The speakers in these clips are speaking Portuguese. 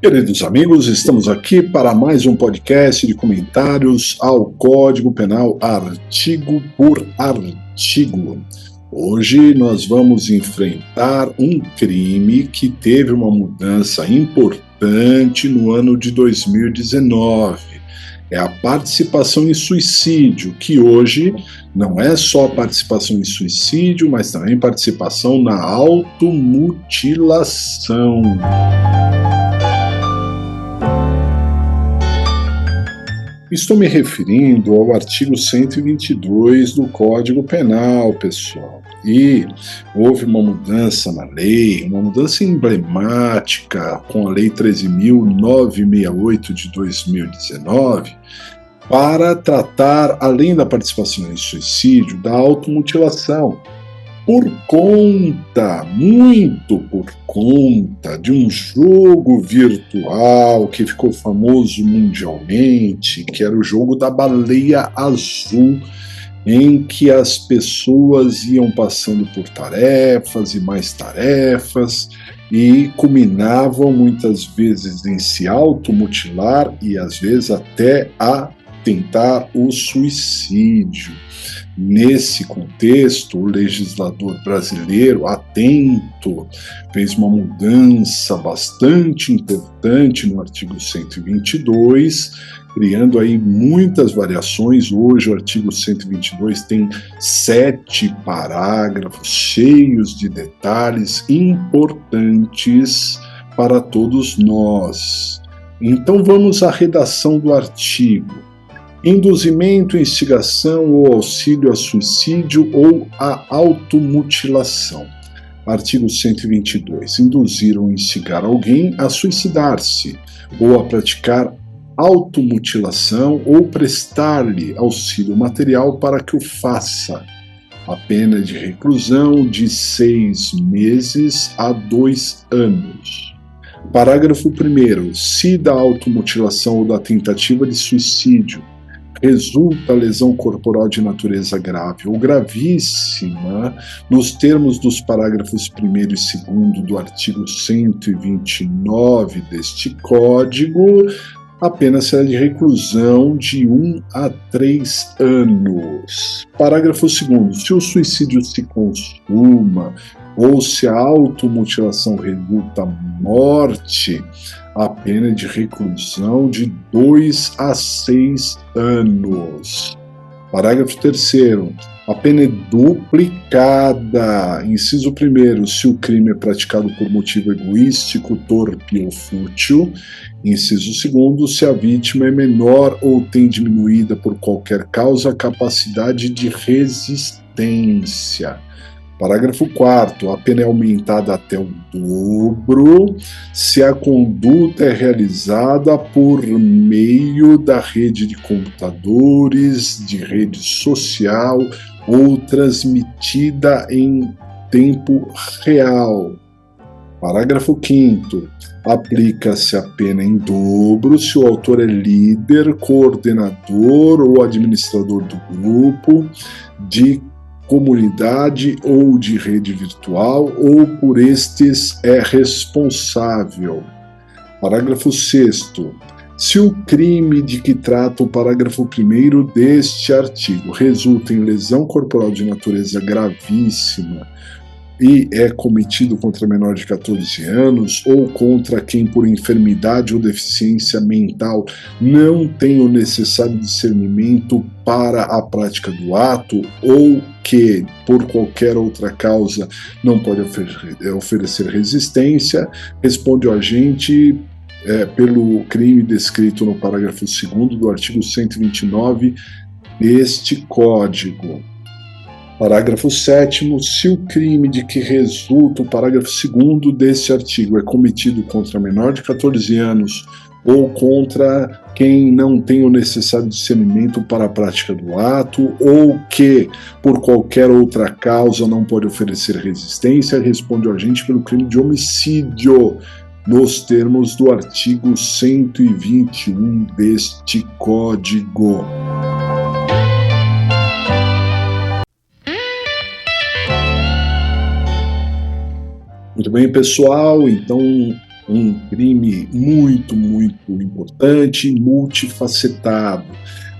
Queridos amigos, estamos aqui para mais um podcast de comentários ao Código Penal, artigo por artigo. Hoje nós vamos enfrentar um crime que teve uma mudança importante no ano de 2019. É a participação em suicídio, que hoje não é só participação em suicídio, mas também participação na automutilação. Estou me referindo ao artigo 122 do Código Penal, pessoal. E houve uma mudança na lei, uma mudança emblemática com a Lei 13.968 de 2019, para tratar, além da participação em suicídio, da automutilação. Muito por conta de um jogo virtual que ficou famoso mundialmente, que era o jogo da baleia azul, em que as pessoas iam passando por tarefas e mais tarefas e culminavam muitas vezes em se automutilar e às vezes até a tentar o suicídio. Nesse contexto, o legislador brasileiro, atento, fez uma mudança bastante importante no artigo 122, criando aí muitas variações. Hoje o artigo 122 tem 7 parágrafos cheios de detalhes importantes para todos nós. Então vamos à redação do artigo. Induzimento, instigação ou auxílio a suicídio ou a automutilação. Artigo 122. Induzir ou instigar alguém a suicidar-se ou a praticar automutilação ou prestar-lhe auxílio material para que o faça. A pena de reclusão de 6 meses a 2 anos. Parágrafo 1º. Se da automutilação ou da tentativa de suicídio resulta lesão corporal de natureza grave ou gravíssima, nos termos dos parágrafos 1º e 2º do artigo 129 deste Código, a pena será de reclusão de 1 a 3 anos. Parágrafo 2º. Se o suicídio se consuma ou se a automutilação resulta morte, a pena de reclusão de 2 a 6 anos. Parágrafo 3º. A pena é duplicada. Inciso 1º. Se o crime é praticado por motivo egoístico, torpe ou fútil. Inciso 2º. Se a vítima é menor ou tem diminuída por qualquer causa a capacidade de resistência. Parágrafo 4º. A pena é aumentada até o dobro se a conduta é realizada por meio da rede de computadores, de rede social ou transmitida em tempo real. Parágrafo 5º. Aplica-se a pena em dobro se o autor é líder, coordenador ou administrador do grupo, de comunidade ou de rede virtual, ou por estes é responsável. Parágrafo 6º. Se o crime de que trata o parágrafo 1º deste artigo resulta em lesão corporal de natureza gravíssima e é cometido contra menor de 14 anos ou contra quem por enfermidade ou deficiência mental não tem o necessário discernimento para a prática do ato ou que, por qualquer outra causa, não pode oferecer resistência, responde o agente pelo crime descrito no parágrafo 2º do artigo 129 deste Código. Parágrafo 7º. Se o crime de que resulta o parágrafo 2º deste artigo é cometido contra menor de 14 anos ou contra quem não tem o necessário discernimento para a prática do ato, ou que, por qualquer outra causa, não pode oferecer resistência, responde o agente pelo crime de homicídio, nos termos do artigo 121 deste Código. Muito bem, pessoal, então um crime muito, muito importante e multifacetado.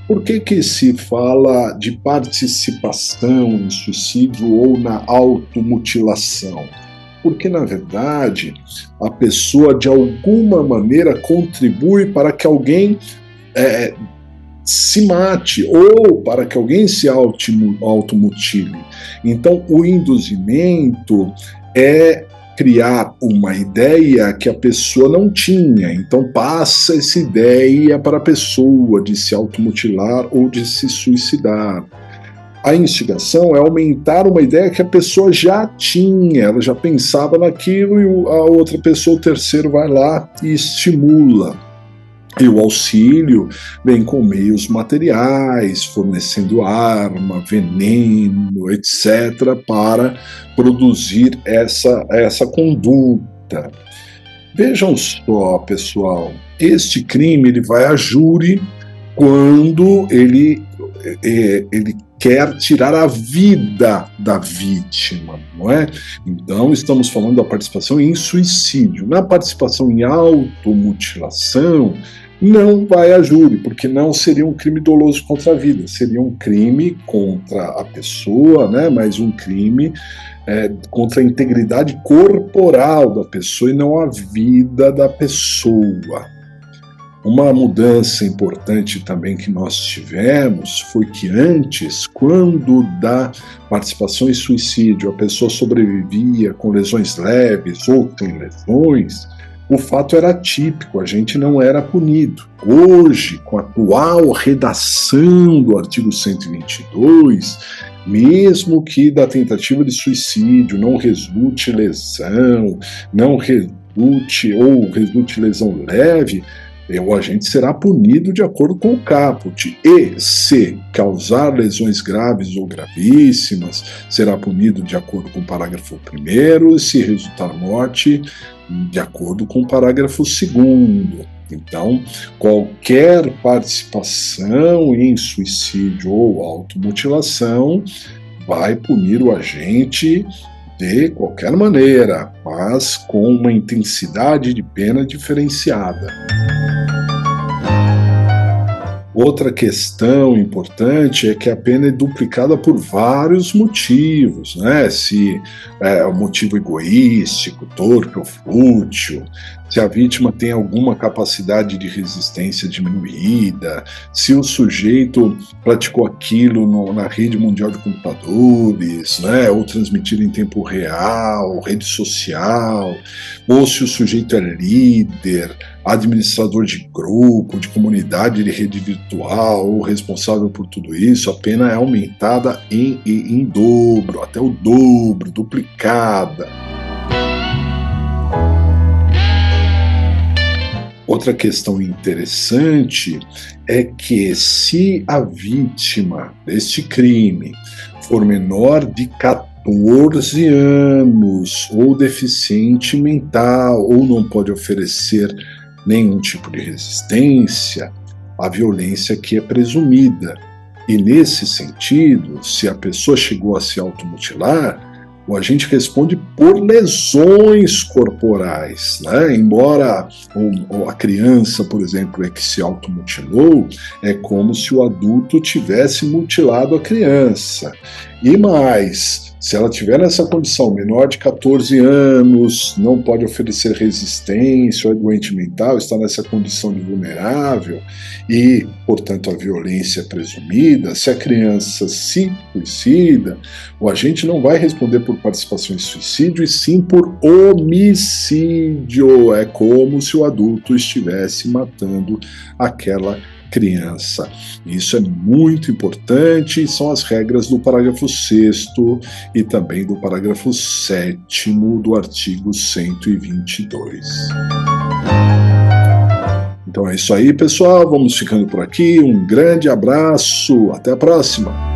Por que se fala de participação em suicídio ou na automutilação? Porque, na verdade, a pessoa, de alguma maneira, contribui para que alguém se mate ou para que alguém se automutile. Então, o induzimento é criar uma ideia que a pessoa não tinha. Então, passa essa ideia para a pessoa de se automutilar ou de se suicidar. A instigação é aumentar uma ideia que a pessoa já tinha, ela já pensava naquilo, e a outra pessoa, o terceiro, vai lá e estimula. E o auxílio vem com meios materiais, fornecendo arma, veneno, etc., para produzir essa conduta. Vejam só, pessoal, este crime ele vai a júri quando ele quer tirar a vida da vítima, não é? Então, estamos falando da participação em suicídio. Na participação em automutilação, não vai a júri, porque não seria um crime doloso contra a vida, seria um crime contra a pessoa, né? Mas um crime contra a integridade corporal da pessoa e não a vida da pessoa. Uma mudança importante também que nós tivemos foi que antes, quando da participação em suicídio a pessoa sobrevivia com lesões leves ou sem lesões, o fato era atípico, a gente não era punido. Hoje, com a atual redação do artigo 122, mesmo que da tentativa de suicídio não resulte lesão, não resulte ou resulte lesão leve, o agente será punido de acordo com o caput, e se causar lesões graves ou gravíssimas, será punido de acordo com o parágrafo 1º, e se resultar morte, de acordo com o parágrafo 2º. Então, qualquer participação em suicídio ou automutilação vai punir o agente de qualquer maneira, mas com uma intensidade de pena diferenciada. Outra questão importante é que a pena é duplicada por vários motivos, né? Se é um motivo egoístico, torpe ou fútil, se a vítima tem alguma capacidade de resistência diminuída, se o sujeito praticou aquilo na rede mundial de computadores, né? Ou transmitido em tempo real, rede social, ou se o sujeito é líder, administrador de grupo, de comunidade, de rede virtual, ou responsável por tudo isso, a pena é aumentada em dobro, até o dobro, duplicada. Outra questão interessante é que se a vítima deste crime for menor de 14 anos, ou deficiente mental, ou não pode oferecer nenhum tipo de resistência, a violência aqui é presumida. E nesse sentido, se a pessoa chegou a se automutilar, o agente responde por lesões corporais, né? Embora a criança, por exemplo, que se automutilou, é como se o adulto tivesse mutilado a criança. E mais, se ela tiver nessa condição, menor de 14 anos, não pode oferecer resistência, ou é doente mental, está nessa condição de vulnerável e, portanto, a violência é presumida, se a criança se suicida, o agente não vai responder por participação em suicídio, e sim por homicídio. É como se o adulto estivesse matando aquela criança. Isso é muito importante, são as regras do parágrafo 6º e também do parágrafo 7º do artigo 122. Então é isso aí, pessoal, vamos ficando por aqui, um grande abraço, até a próxima!